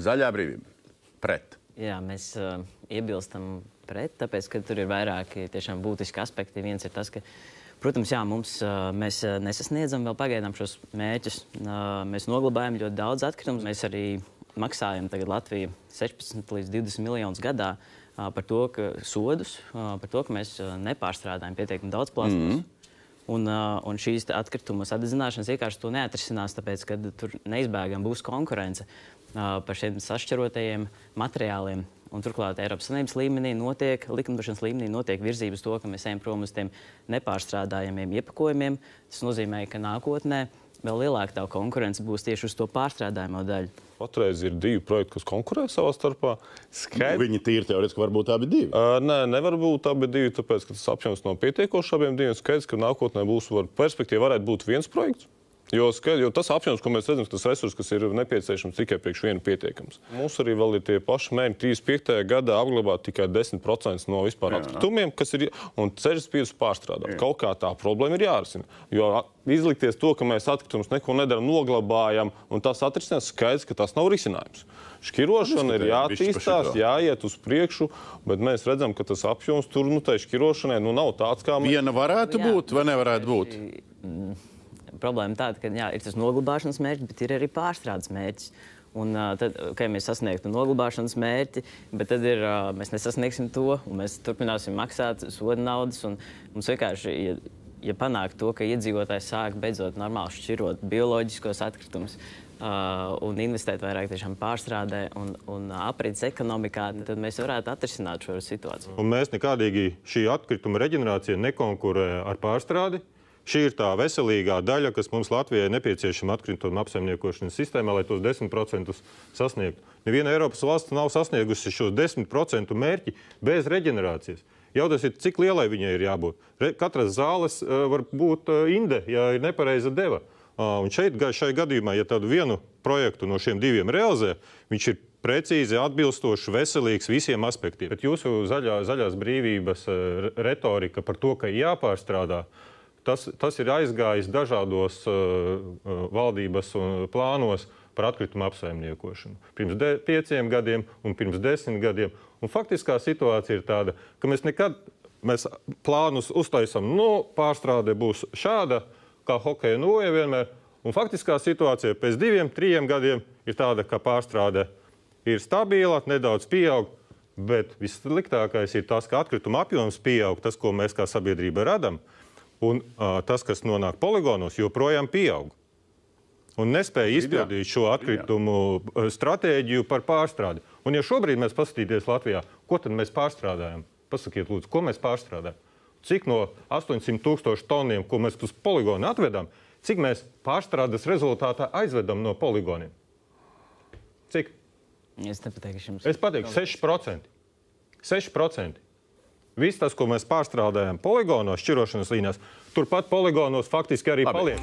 Zaļā brīvība. Pret. Jā, mēs iebilstam pret, tāpēc, ka tur ir vairāki tiešām būtiski aspekti. Viens ir tas, ka, protams, jā, mēs nesasniedzam vēl pagaidām šos mērķus. Mēs noglabājam ļoti daudz atkritumus. Mēs arī maksājam tagad Latviju 16 līdz 20 miljonus gadā par to, ka sodus, par to, ka mēs nepārstrādājam pietiekami daudz plasmas. Un šīs atkrituma sadedzināšanas vienkārši to neatrisinās, tāpēc, ka tur neizbēgami būs konkurence par šiem sašķarotajiem materiāliem. Un turklāt Eiropas Savienības līmenī likumdošanas līmenī notiek virzības to, ka mēs ejam prom uz tiem nepārstrādājamiem iepakojumiem. Tas nozīmē, ka nākotnē vēl lielāka tā konkurence būs tieši uz to pārstrādājumu daļu. Patreiz ir 2 projekti, kas konkurē savā starpā. Viņi tīri teorētiski var būt abi 2. Nē, nevar būt abi 2, tāpēc, ka tas apjoms nav pietiekošs abiem 2. Skaidrs, ka nākotnē perspektīva varētu būt 1 projekts. Jo tas apjoms, ko mēs redzam, tas resurs, kas ir nepieciešams tikai priekš vienu pietiekams. Mums arī vēl ir tie paši mērķi 35. gadā apglabāt tikai 10% no vispār atkritumiem, kas ir, un 65% pārstrādāt. Kaut kā tā problēma ir jārisina. Jo izlikties to, ka mēs atkritumus neko nedaram, noglabājam, un tas atrisinās, skaidrs, ka tas nav risinājums. Šķirošana ir jātīstās, jāiet uz priekšu, bet mēs redzam, ka tas apjoms tur, tai šķirošanai, nav tāds, kā mēs... Viena varētu būt vai nevarētu būt? Problēma tāda, ka ir tas noglabāšanas mērķis, bet ir arī pārstrādes mērķis. Un tad, mēs sasniegtu noglabāšanas mērķi, bet tad mēs nesasniegsim to, un mēs turpināsim maksāt soda naudas. Un mums vienkārši, ja panāk to, ka iedzīvotājs sāk beidzot normāli šķirot bioloģiskos atkritumus un investēt vairāk tiešām pārstrādē un aprits ekonomikā, tad mēs varētu atrisināt šo situāciju. Un mēs nekādīgi šī atkrituma reģenerācija nekonkurē ar pārstrādi. Šī ir tā veselīgā daļa, kas mums Latvijai nepieciešama atkrituma apsaimniekošanas sistēmā, lai tos 10% sasniegtu. Neviena Eiropas valsts nav sasniegusi šos 10% mērķi bez reģenerācijas. Jautājums ir, cik lielai viņai ir jābūt. Katras zāles var būt inde, ja ir nepareiza deva. Un šai gadījumā, ja tādu vienu projektu no šiem 2 realizē, viņš ir precīzi atbilstoši, veselīgs visiem aspektiem. Bet jūsu zaļās brīvības retorika par to, ka jāpārstrādā, tas ir aizgājis dažādos valdības plānos par atkritumu apsaimniekošanu. Pirms 5 gadiem un pirms 10 gadiem. Un faktiskā situācija ir tāda, ka mēs plānus uztaisam, pārstrāde būs šāda, kā hokeja noja vienmēr. Un faktiskā situācija pēc 2-3 gadiem ir tāda, ka pārstrāde ir stabila, nedaudz pieaug, bet vissliktākais ir tas, ka atkrituma apjoms pieaug, tas, ko mēs kā sabiedrība radam. Un tas, kas nonāk poligonos, joprojām pieaug. Un nespēja izpildīt šo atkritumu stratēģiju par pārstrādi. Un ja šobrīd mēs paskatīties Latvijā, ko tad mēs pārstrādājam? Pasakiet, lūdzu, ko mēs pārstrādājam? Cik no 800 000 toniem, ko mēs uz poligonu atvedam, cik mēs pārstrādes rezultātā aizvedam no poligoniem? Cik? Es nepateikšu jums. Es pateikšu 6%. 6%. Viss tas, ko mēs pārstrādājam poligonos, šķirošanas līnijās, turpat poligonos faktiski arī paliek.